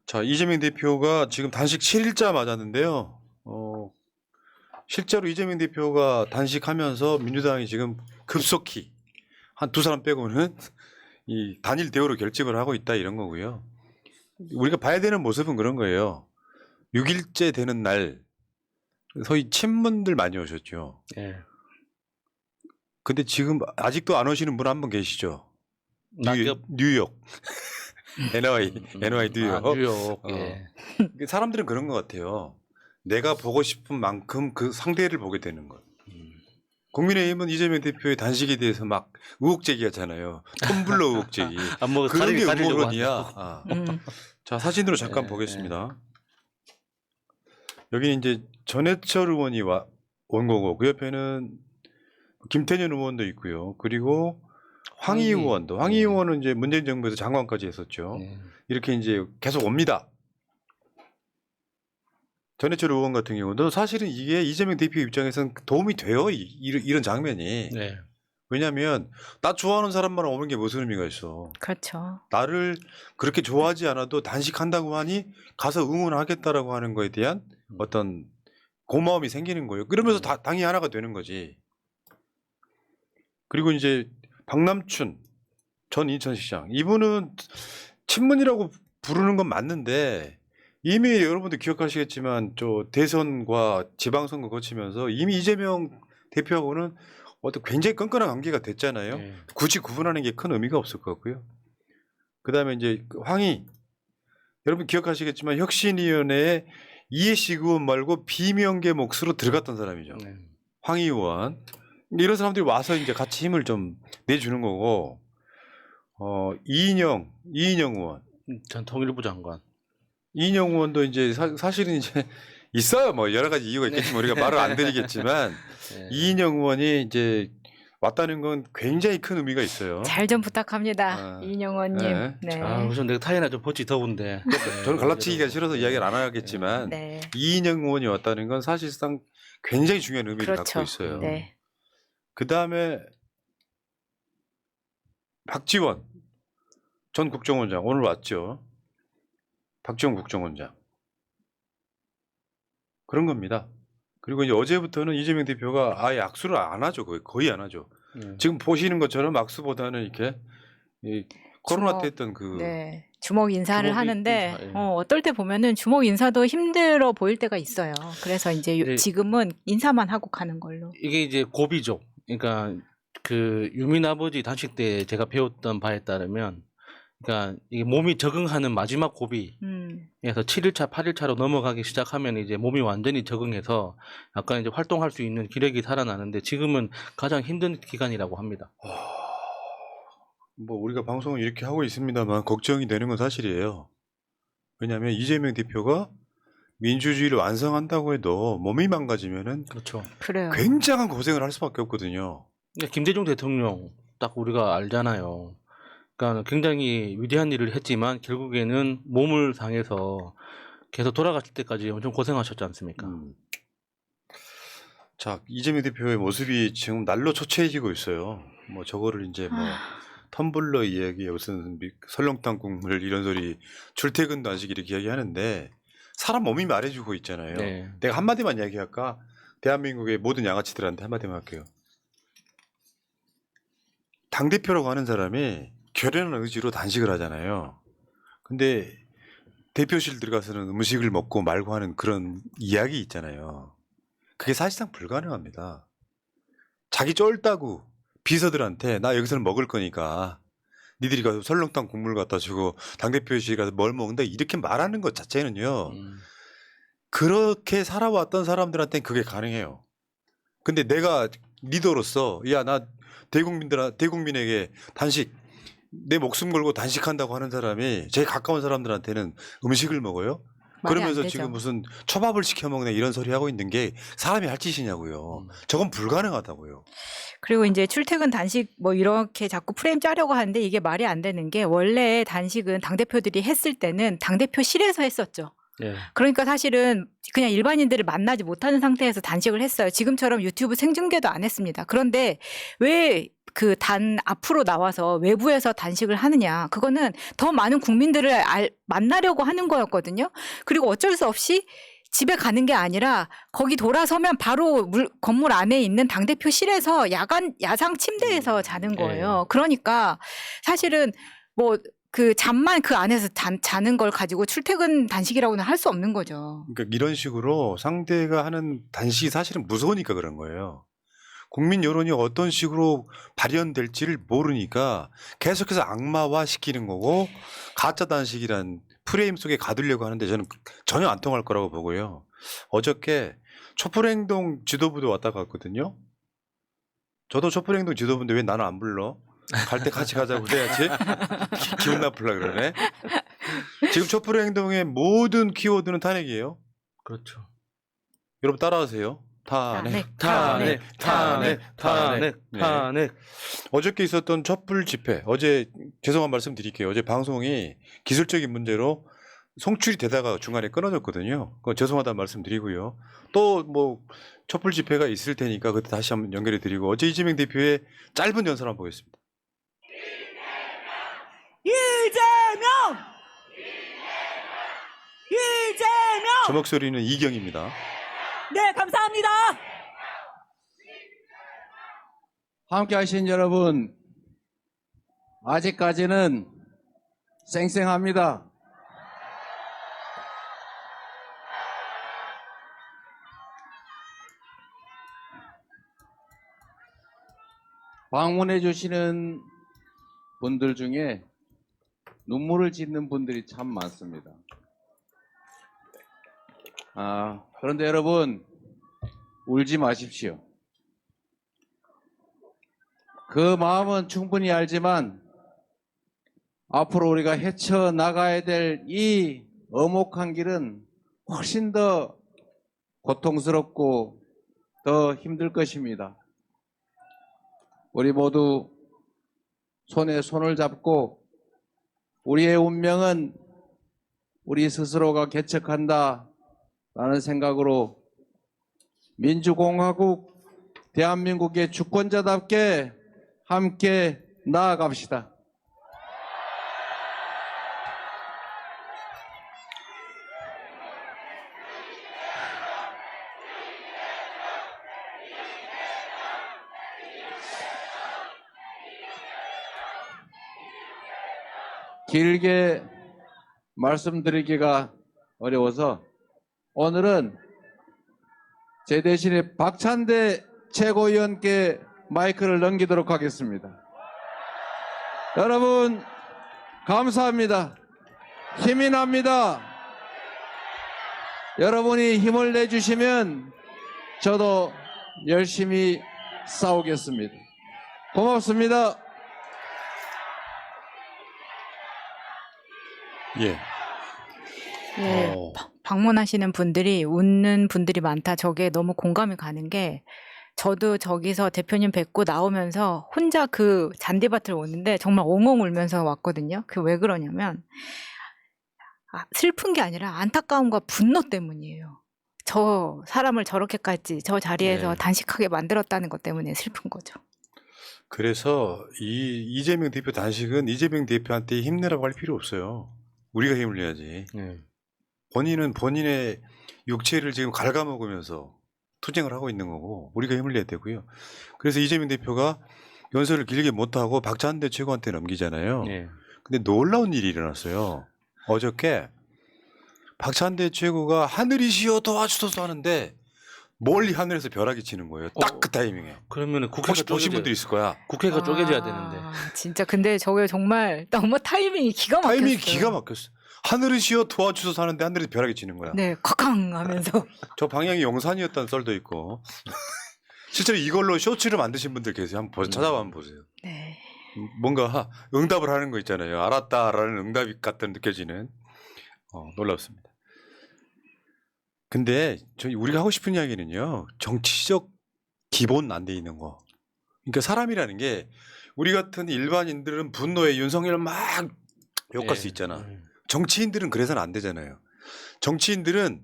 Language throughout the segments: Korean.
자, 이재명 대표가 지금 단식 7일자 맞았는데요. 실제로 이재명 대표가 단식하면서 민주당이 지금 급속히 한 두 사람 빼고는 이 단일 대우로 결집을 하고 있다 이런 거고요. 우리가 봐야 되는 모습은 그런 거예요. 6일째 되는 날 소위 친문들 많이 오셨죠. 예. 근데 지금 아직도 안 오시는 분 한 분 계시죠. 낙엽. 뉴욕. NY 뉴욕. 아, 뉴욕. 예. 사람들은 그런 것 같아요. 내가 보고 싶은 만큼 그 상대를 보게 되는 것. 국민의힘은 이재명 대표의 단식에 대해서 막 의혹 제기하잖아요. 텀블러 의혹 제기. 뭐 그런 게 가리려고 음모론이야. 하죠. 아. 자, 사진으로 잠깐 예, 보겠습니다. 여기는 이제 전해철 의원이 온 거고 그 옆에는 김태년 의원도 있고요. 그리고 황희 의원도. 황희 의원은 이제 문재인 정부에서 장관까지 했었죠. 이렇게 이제 계속 옵니다. 전해철 의원 같은 경우도 사실은 이게 이재명 대표 입장에서는 도움이 돼요. 이런 장면이. 네. 왜냐하면 나 좋아하는 사람만 오는 게 무슨 의미가 있어. 그렇죠. 나를 그렇게 좋아하지 않아도 단식한다고 하니 가서 응원하겠다라고 하는 거에 대한 어떤 고마움이 생기는 거예요. 그러면서 당이 하나가 되는 거지. 그리고 이제 박남춘 전 인천시장. 이분은 친문이라고 부르는 건 맞는데 이미 여러분들 기억하시겠지만 대선과 지방선거 거치면서 이미 이재명 대표하고는 어떤 굉장히 끈끈한 관계가 됐잖아요. 네. 굳이 구분하는 게 큰 의미가 없을 것 같고요. 그다음에 이제 황희 여러분 기억하시겠지만 혁신위원회에 이해식 의원 말고 비명계 몫으로 들어갔던 사람이죠. 네. 황희 의원 이런 사람들이 와서 이제 같이 힘을 좀 내주는 거고 이인영 의원 전 통일부 장관. 이인영 의원도 이제 사실은 이제 있어요. 뭐 여러 가지 이유가 있겠지만 우리가 말을 안 드리겠지만 네. 이인영 의원이 이제 왔다는 건 굉장히 큰 의미가 있어요. 잘 좀 부탁합니다. 이인영원님. 네. 네. 아, 우선 내가 타이나 좀 벗지 더운데. 네. 저는 갈라치기가 싫어서 이야기를 안 하겠지만 네. 이인영 의원이 왔다는 건 사실상 굉장히 중요한 의미를 그렇죠. 갖고 있어요. 네. 그 다음에 박지원 전 국정원장 오늘 왔죠. 박지원 국정원장 그런 겁니다. 그리고 이제 어제부터는 이재명 대표가 아예 악수를 안 하죠. 거의 안 하죠. 지금 보시는 것처럼 악수보다는 이렇게 코로나 때 했던 네. 주먹 인사를 주먹 하는데 인사, 예. 어떨 때 보면은 주먹 인사도 힘들어 보일 때가 있어요. 그래서 이제 네. 지금은 인사만 하고 가는 걸로. 이게 이제 고비죠. 그러니까 그 유민 아버지 단식 때 제가 배웠던 바에 따르면 그러니까 이게 몸이 적응하는 마지막 고비. 그래서 7일차, 8일차로 넘어가기 시작하면 이제 몸이 완전히 적응해서 약간 이제 활동할 수 있는 기력이 살아나는데 지금은 가장 힘든 기간이라고 합니다. 뭐 우리가 방송을 이렇게 하고 있습니다만 걱정이 되는 건 사실이에요. 왜냐하면 이재명 대표가 민주주의를 완성한다고 해도 몸이 망가지면은 그렇죠. 그래요. 굉장한 고생을 할 수밖에 없거든요. 그러니까 김대중 대통령 딱 우리가 알잖아요. 그러니까 굉장히 위대한 일을 했지만 결국에는 몸을 상해서 계속 돌아가실 때까지 엄청 고생하셨지 않습니까? 자, 이재명 대표의 모습이 지금 날로 초췌해지고 있어요. 뭐 저거를 이제 뭐 텀블러 이야기 무슨 설렁탕 국물 이런 소리 출퇴근 단식 이렇게 이야기하는데 사람 몸이 말해주고 있잖아요. 네. 내가 한마디만 이야기할까? 대한민국의 모든 양아치들한테 한마디만 할게요. 당대표라고 하는 사람이 결연한 의지로 단식을 하잖아요. 근데 대표실 들어가서는 음식을 먹고 말고 하는 그런 이야기 있잖아요. 그게 사실상 불가능합니다. 자기 쫄다고 비서들한테 나 여기서는 먹을 거니까 니들이 가서 설렁탕 국물 갖다 주고 당대표실 가서 뭘 먹는다 이렇게 말하는 것 자체는요. 그렇게 살아왔던 사람들한테는 그게 가능해요. 근데 내가 리더로서 야 나 대국민에게 단식 내 목숨 걸고 단식한다고 하는 사람이 제일 가까운 사람들한테는 음식을 먹어요? 그러면서 지금 무슨 초밥을 시켜 먹네 이런 소리 하고 있는 게 사람이 할 짓이냐고요. 저건 불가능하다고요. 그리고 이제 출퇴근 단식 뭐 이렇게 자꾸 프레임 짜려고 하는데 이게 말이 안 되는 게 원래 단식은 당대표들이 했을 때는 당대표실에서 했었죠. 네. 그러니까 사실은 그냥 일반인들을 만나지 못하는 상태에서 단식을 했어요. 지금처럼 유튜브 생중계도 안 했습니다. 그런데 왜 그 단 앞으로 나와서 외부에서 단식을 하느냐. 그거는 더 많은 국민들을 만나려고 하는 거였거든요. 그리고 어쩔 수 없이 집에 가는 게 아니라 거기 돌아서면 바로 건물 안에 있는 당대표실에서 야상 침대에서 자는 거예요. 그러니까 사실은 뭐 그 잠만 그 안에서 자는 걸 가지고 출퇴근 단식이라고는 할 수 없는 거죠. 그러니까 이런 식으로 상대가 하는 단식이 사실은 무서우니까 그런 거예요. 국민 여론이 어떤 식으로 발현될지를 모르니까 계속해서 악마화 시키는 거고 가짜 단식이란 프레임 속에 가두려고 하는데 저는 전혀 안 통할 거라고 보고요. 어저께 촛불행동 지도부도 왔다 갔거든요. 저도 촛불행동 지도부인데 왜 나는 안 불러? 갈 때 같이 가자고 그래야지. 기분 나쁘려 그러네. 지금 촛불행동의 모든 키워드는 탄핵이에요. 그렇죠. 여러분 따라하세요. 탄핵, 탄핵, 탄핵, 탄핵. 탄핵. 어저께 있었던 촛불 집회, 어제 죄송한 말씀 드릴게요. 어제 방송이 기술적인 문제로 송출이 되다가 중간에 끊어졌거든요. 그거 죄송하다는 말씀 드리고요. 또 뭐 촛불 집회가 있을 테니까 그때 다시 한번 연결해 드리고 어제 이재명 대표의 짧은 연설 한번 보겠습니다. 이재명! 이재명! 저 목소리는 이경입니다. 네, 감사합니다. 함께 하신 여러분, 아직까지는 쌩쌩합니다. 방문해 주시는 분들 중에 눈물을 짓는 분들이 참 많습니다. 그런데 여러분, 울지 마십시오. 그 마음은 충분히 알지만 앞으로 우리가 헤쳐나가야 될 이 엄혹한 길은 훨씬 더 고통스럽고 더 힘들 것입니다. 우리 모두 손에 손을 잡고 우리의 운명은 우리 스스로가 개척한다 라는 생각으로 민주공화국 대한민국의 주권자답게 함께 나아갑시다. 길게 말씀드리기가 어려워서 오늘은 제 대신에 박찬대 최고위원께 마이크를 넘기도록 하겠습니다. 여러분 감사합니다. 힘이 납니다. 여러분이 힘을 내주시면 저도 열심히 싸우겠습니다. 고맙습니다. 예. 예, 방문하시는 분들이 웃는 분들이 많다. 저게 너무 공감이 가는 게 저도 저기서 대표님 뵙고 나오면서 혼자 그 잔디밭을 오는데 정말 엉엉 울면서 왔거든요. 그 왜 그러냐면 슬픈 게 아니라 안타까움과 분노 때문이에요. 저 사람을 저렇게까지 저 자리에서 네. 단식하게 만들었다는 것 때문에 슬픈 거죠. 그래서 이재명 대표 단식은 이재명 대표한테 힘내라고 할 필요 없어요. 우리가 힘을 내야지. 네. 본인은 본인의 육체를 지금 갉아먹으면서 투쟁을 하고 있는 거고 우리가 힘을 내야 되고요. 그래서 이재명 대표가 연설을 길게 못하고 박찬대 최고한테 넘기잖아요. 네. 근데 놀라운 일이 일어났어요. 어저께 박찬대 최고가 하늘이시여 도와주소서 하는데 멀리 하늘에서 벼락이 치는 거예요. 딱 그 타이밍에. 그러면은 국회가 혹시 보신 분들 있을 거야. 국회가 쪼개져야 되는데. 진짜 근데 저게 정말 너무 타이밍이 기가 막혔어요. 타이밍이 기가 막혔어. 하늘이시여 도와주소서 하는데 하늘에서 벼락이 치는 거야. 네, 콱쾅 하면서. 저 방향이 용산이었다는 썰도 있고. 실제로 이걸로 쇼츠를 만드신 분들 계세요. 한번 찾아봐 한번 보세요. 네. 뭔가 응답을 하는 거 있잖아요. 알았다라는 응답이 같은 느껴지는. 놀랍습니다. 근데 우리가 하고 싶은 이야기는요. 정치적 기본 안 돼 있는 거. 그러니까 사람이라는 게 우리 같은 일반인들은 분노에 윤석열 막 욕할 수 있잖아. 정치인들은 그래서는 안 되잖아요. 정치인들은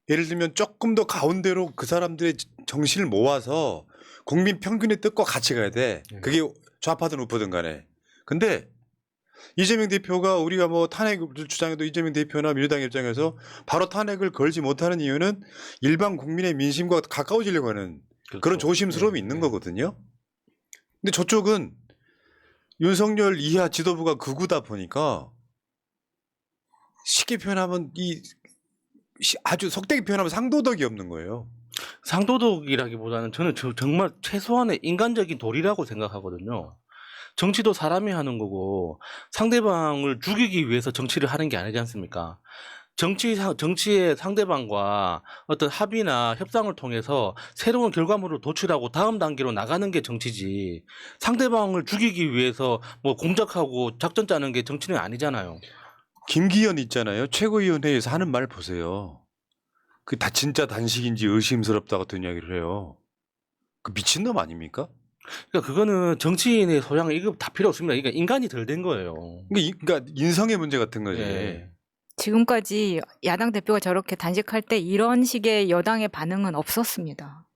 예를 들면 조금 더 가운데로 그 사람들의 정신을 모아서 국민 평균의 뜻과 같이 가야 돼. 네. 그게 좌파든 우파든 간에. 근데 이재명 대표가 우리가 뭐 탄핵을 주장해도 이재명 대표나 민주당 입장에서 바로 탄핵을 걸지 못하는 이유는 일반 국민의 민심과 가까워지려고 하는 그렇죠. 그런 조심스러움이 네, 있는 네. 거거든요. 근데 저쪽은 윤석열 이하 지도부가 극우다 보니까 쉽게 표현하면 아주 속되게 표현하면 상도덕이 없는 거예요. 상도덕이라기보다는 저는 정말 최소한의 인간적인 도리라고 생각하거든요. 정치도 사람이 하는 거고 상대방을 죽이기 위해서 정치를 하는 게 아니지 않습니까? 정치의 상대방과 어떤 합의나 협상을 통해서 새로운 결과물을 도출하고 다음 단계로 나가는 게 정치지. 상대방을 죽이기 위해서 뭐 공작하고 작전 짜는 게 정치는 아니잖아요. 김기현 있잖아요. 최고위원회에서 하는 말 보세요. 그 다 진짜 단식인지 의심스럽다 같은 이야기를 해요. 그 미친놈 아닙니까? 그러니까 그거는 정치인의 소양 이거 다 필요 없습니다. 그러니까 인간이 덜 된 거예요. 그러니까 인성의 문제 같은 거지. 예. 지금까지 야당 대표가 저렇게 단식할 때 이런 식의 여당의 반응은 없었습니다.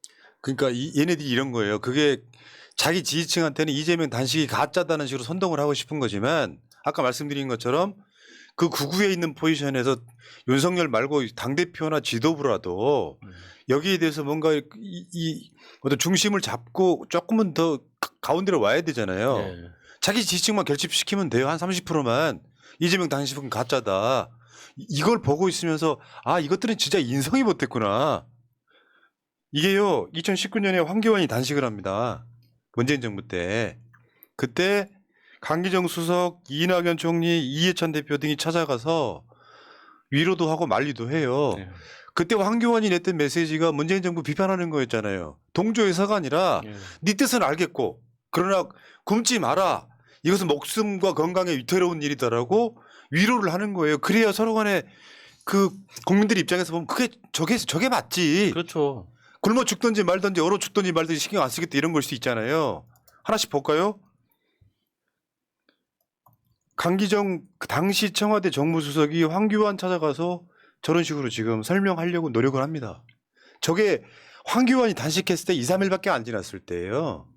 그러니까 얘네들이 이런 거예요. 그게 자기 지지층한테는 이재명 단식이 가짜다는 식으로 선동을 하고 싶은 거지만 아까 말씀드린 것처럼 그 구구에 있는 포지션에서 윤석열 말고 당대표나 지도부라도 여기에 대해서 뭔가 이 어떤 중심을 잡고 조금은 더 가운데로 와야 되잖아요. 예. 자기 지지층만 결집시키면 돼요. 한 30%만. 이재명 단식은 가짜다. 이걸 보고 있으면서 아 이것들은 진짜 인성이 못됐구나. 이게요. 2019년에 황교안이 단식을 합니다. 문재인 정부 때. 그때 강기정 수석, 이낙연 총리, 이해찬 대표 등이 찾아가서 위로도 하고 만리도 해요. 예. 그때 황교안이 냈던 메시지가 문재인 정부 비판하는 거였잖아요. 동조해서가 아니라 예. 네 뜻은 알겠고 그러나 굶지 마라. 이것은 목숨과 건강에 위태로운 일이다라고 위로를 하는 거예요. 그래야 서로 간에 그 국민들 입장에서 보면 저게 맞지. 그렇죠. 굶어 죽든지 말든지 얼어 죽든지 말든지 신경 안 쓰겠다 이런 걸 수 있잖아요. 하나씩 볼까요? 강기정 그 당시 청와대 정무수석이 황교안 찾아가서 저런 식으로 지금 설명하려고 노력을 합니다. 저게 황교안이 단식했을 때 2, 3일밖에 안 지났을 때예요.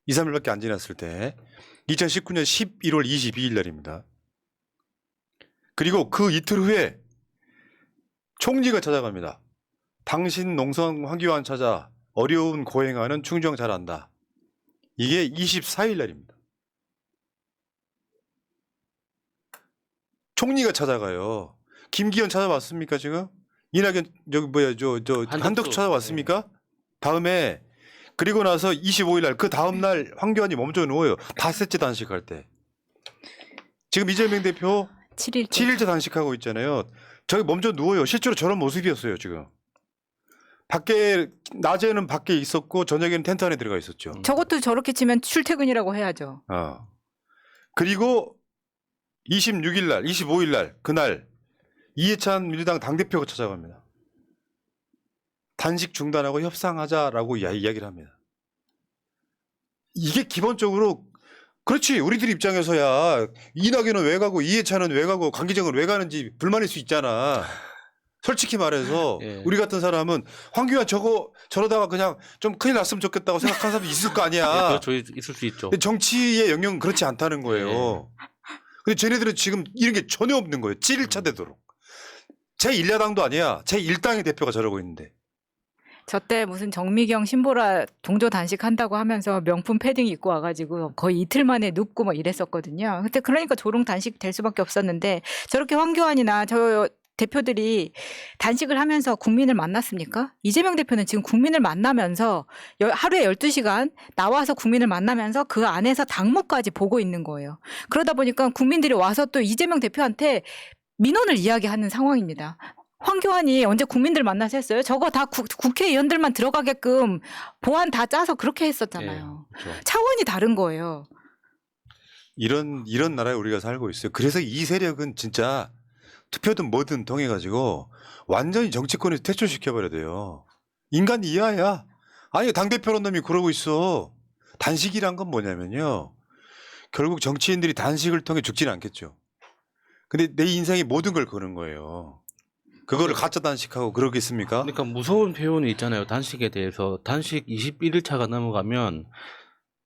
2, 3일밖에 안 지났을 때 2019년 11월 22일 날입니다. 그리고 그 이틀 후에 총리가 찾아갑니다. 당신 농성 황교안 찾아 어려운 고행하는 충정 잘한다. 이게 24일 날입니다. 총리가 찾아가요. 김기현 찾아왔습니까 지금? 이낙연 한덕수 찾아왔습니까? 다음에 그리고 나서 25일 날 그 다음 날 황교안이 멈춰 누워요. 닷새째 단식할 때. 지금 이재명 대표 7일째 단식하고 있잖아요. 저기 멈춰 누워요. 실제로 저런 모습이었어요 지금. 밖에 낮에는 밖에 있었고 저녁에는 텐트 안에 들어가 있었죠. 저것도 저렇게 치면 출퇴근이라고 해야죠. 그리고 26일 날, 25일 날 그날 이해찬 민주당 당대표가 찾아갑니다. 단식 중단하고 협상하자라고 이야기를 합니다. 이게 기본적으로 그렇지. 우리들 입장에서야 이낙연은 왜 가고 이해찬은 왜 가고 강기정은 왜 가는지 불만일 수 있잖아. 솔직히 말해서 예. 우리 같은 사람은 황교안 저러다가 그냥 좀 큰일 났으면 좋겠다고 생각하는 사람도 있을 거 아니야. 그렇죠. 있을 수 있죠. 근데 정치의 영역은 그렇지 않다는 거예요. 근데 쟤네들은 지금 이런 게 전혀 없는 거예요. 7일차 되도록. 제1야당도 아니야. 제1당의 대표가 저러고 있는데. 저때 무슨 정미경 신보라 동조 단식한다고 하면서 명품 패딩 입고 와가지고 거의 이틀 만에 눕고 뭐 이랬었거든요. 그때 그러니까 조롱 단식 될 수밖에 없었는데 저렇게 황교안이나 저 대표들이 단식을 하면서 국민을 만났습니까? 이재명 대표는 지금 국민을 만나면서 하루에 12시간 나와서 국민을 만나면서 그 안에서 당무까지 보고 있는 거예요. 그러다 보니까 국민들이 와서 또 이재명 대표한테 민원을 이야기하는 상황입니다. 황교안이 언제 국민들 만나서 했어요? 저거 다 국회의원들만 들어가게끔 보안 다 짜서 그렇게 했었잖아요. 예, 그렇죠. 차원이 다른 거예요. 이런 나라에 우리가 살고 있어요. 그래서 이 세력은 진짜 투표든 뭐든 통해가지고 완전히 정치권에서 퇴출시켜버려야 돼요. 인간 이하야. 아니 당대표란 놈이 그러고 있어. 단식이란 건 뭐냐면요. 결국 정치인들이 단식을 통해 죽지는 않겠죠. 근데 내 인생의 모든 걸 거는 거예요. 그거를 가짜 단식하고 그러겠습니까? 그러니까 무서운 표현이 있잖아요. 단식에 대해서. 단식 21일차가 넘어가면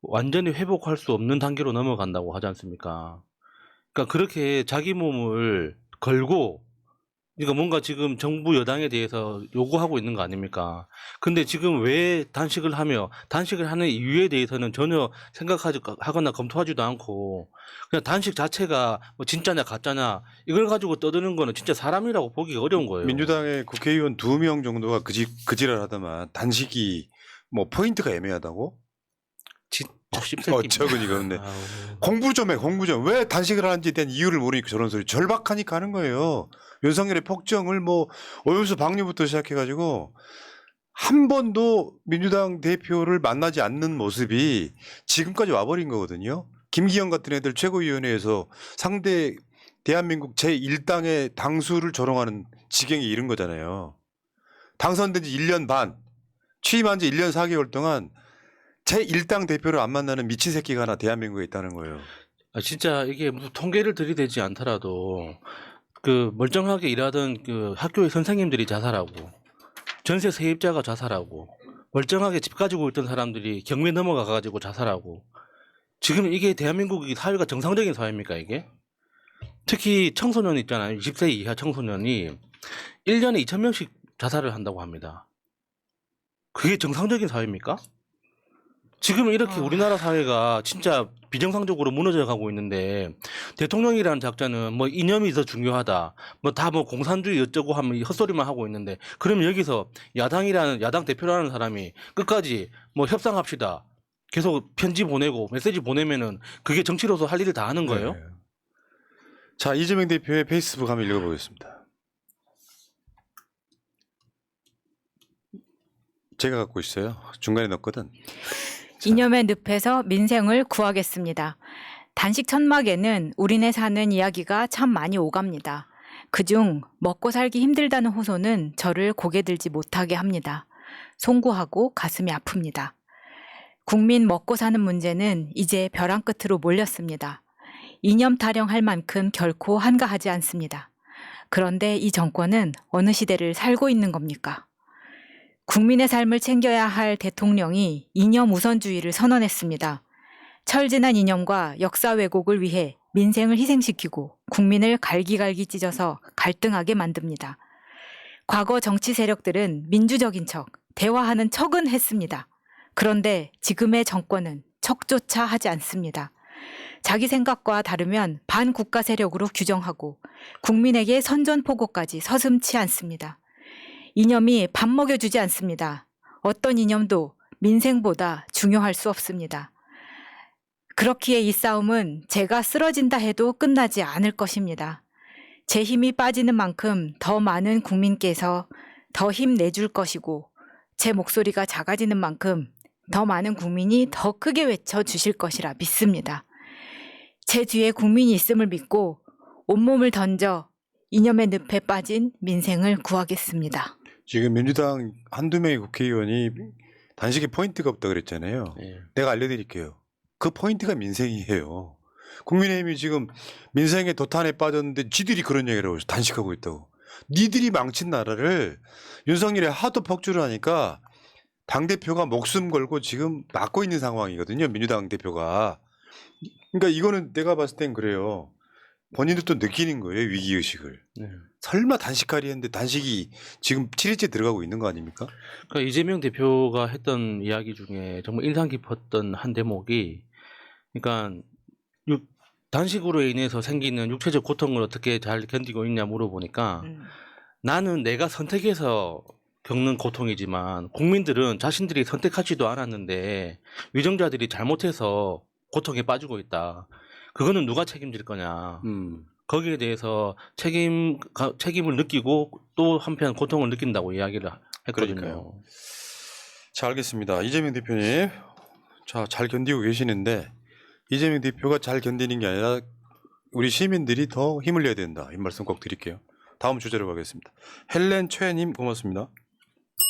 완전히 회복할 수 없는 단계로 넘어간다고 하지 않습니까? 그러니까 그렇게 자기 몸을 걸고, 그러니까 뭔가 지금 정부 여당에 대해서 요구하고 있는 거 아닙니까? 근데 지금 왜 단식을 하며 단식을 하는 이유에 대해서는 전혀 하거나 검토하지도 않고 그냥 단식 자체가 뭐 진짜냐 가짜냐 이걸 가지고 떠드는 거는 진짜 사람이라고 보기가 어려운 거예요. 민주당의 국회의원 2명 정도가 그지랄 하다만 단식이 뭐 포인트가 애매하다고? 씹새끼. 어처구니가 없네. 아우. 공부 좀 해, 공부 좀. 왜 단식을 하는지에 대한 이유를 모르니까 저런 소리. 절박하니까 하는 거예요. 윤석열의 폭정을 뭐 오염수 방류부터 시작해가지고 한 번도 민주당 대표를 만나지 않는 모습이 지금까지 와버린 거거든요. 김기현 같은 애들 최고위원회에서 상대 대한민국 제1당의 당수를 조롱하는 지경에 이른 거잖아요. 당선된 지 1년 반, 취임한 지 1년 4개월 동안 제1당 대표를 안 만나는 미친 새끼가 하나 대한민국에 있다는 거예요. 아, 진짜 이게 무슨 통계를 들이대지 않더라도 그 멀쩡하게 일하던 그 학교의 선생님들이 자살하고 전세 세입자가 자살하고 멀쩡하게 집 가지고 있던 사람들이 경매 넘어가 가지고 자살하고 지금 이게 대한민국이 사회가 정상적인 사회입니까 이게? 특히 청소년 있잖아요. 20세 이하 청소년이 1년에 2,000명씩 자살을 한다고 합니다. 그게 정상적인 사회입니까? 지금 이렇게 우리나라 사회가 진짜 비정상적으로 무너져 가고 있는데 대통령이라는 작자는 뭐 이념이 더 중요하다. 뭐 다 뭐 공산주의 어쩌고 하면 헛소리만 하고 있는데 그러면 여기서 야당 대표라는 사람이 끝까지 뭐 협상합시다. 계속 편지 보내고 메시지 보내면은 그게 정치로서 할 일을 다 하는 거예요? 네. 자, 이재명 대표의 페이스북 한번 읽어보겠습니다. 제가 갖고 있어요. 중간에 넣었거든. 이념의 늪에서 민생을 구하겠습니다. 단식 천막에는 우리네 사는 이야기가 참 많이 오갑니다. 그중 먹고 살기 힘들다는 호소는 저를 고개 들지 못하게 합니다. 송구하고 가슴이 아픕니다. 국민 먹고 사는 문제는 이제 벼랑 끝으로 몰렸습니다. 이념 타령할 만큼 결코 한가하지 않습니다. 그런데 이 정권은 어느 시대를 살고 있는 겁니까? 국민의 삶을 챙겨야 할 대통령이 이념 우선주의를 선언했습니다. 철진한 이념과 역사 왜곡을 위해 민생을 희생시키고 국민을 갈기갈기 찢어서 갈등하게 만듭니다. 과거 정치 세력들은 민주적인 척, 대화하는 척은 했습니다. 그런데 지금의 정권은 척조차 하지 않습니다. 자기 생각과 다르면 반국가 세력으로 규정하고 국민에게 선전포고까지 서슴지 않습니다. 이념이 밥 먹여주지 않습니다. 어떤 이념도 민생보다 중요할 수 없습니다. 그렇기에 이 싸움은 제가 쓰러진다 해도 끝나지 않을 것입니다. 제 힘이 빠지는 만큼 더 많은 국민께서 더 힘내줄 것이고 제 목소리가 작아지는 만큼 더 많은 국민이 더 크게 외쳐주실 것이라 믿습니다. 제 뒤에 국민이 있음을 믿고 온몸을 던져 이념의 늪에 빠진 민생을 구하겠습니다. 지금 민주당 한두 명의 국회의원이 단식에 포인트가 없다 그랬잖아요. 네. 내가 알려드릴게요. 그 포인트가 민생이에요. 국민의힘이 지금 민생의 도탄에 빠졌는데 지들이 그런 얘기를 하고 있어. 단식하고 있다고. 니들이 망친 나라를 윤석열이 하도 폭주를 하니까 당대표가 목숨 걸고 지금 막고 있는 상황이거든요. 민주당 대표가. 그러니까 이거는 내가 봤을 땐 그래요. 본인들도 느끼는 거예요. 위기의식을. 네. 설마 단식하리 했는데 단식이 지금 7일째 들어가고 있는 거 아닙니까? 그러니까 이재명 대표가 했던 이야기 중에 정말 인상 깊었던 한 대목이 그러니까 단식으로 인해서 생기는 육체적 고통을 어떻게 잘 견디고 있냐 물어보니까 나는 내가 선택해서 겪는 고통이지만 국민들은 자신들이 선택하지도 않았는데 위정자들이 잘못해서 고통에 빠지고 있다. 그거는 누가 책임질 거냐. 거기에 대해서 책임을 느끼고 또 한편 고통을 느낀다고 이야기를 했거든요. 그러니까요. 자, 알겠습니다. 이재명 대표님. 자, 잘 견디고 계시는데 이재명 대표가 잘 견디는 게 아니라 우리 시민들이 더 힘을 내야 된다. 이 말씀 꼭 드릴게요. 다음 주제로 가겠습니다. 헬렌 최님 고맙습니다.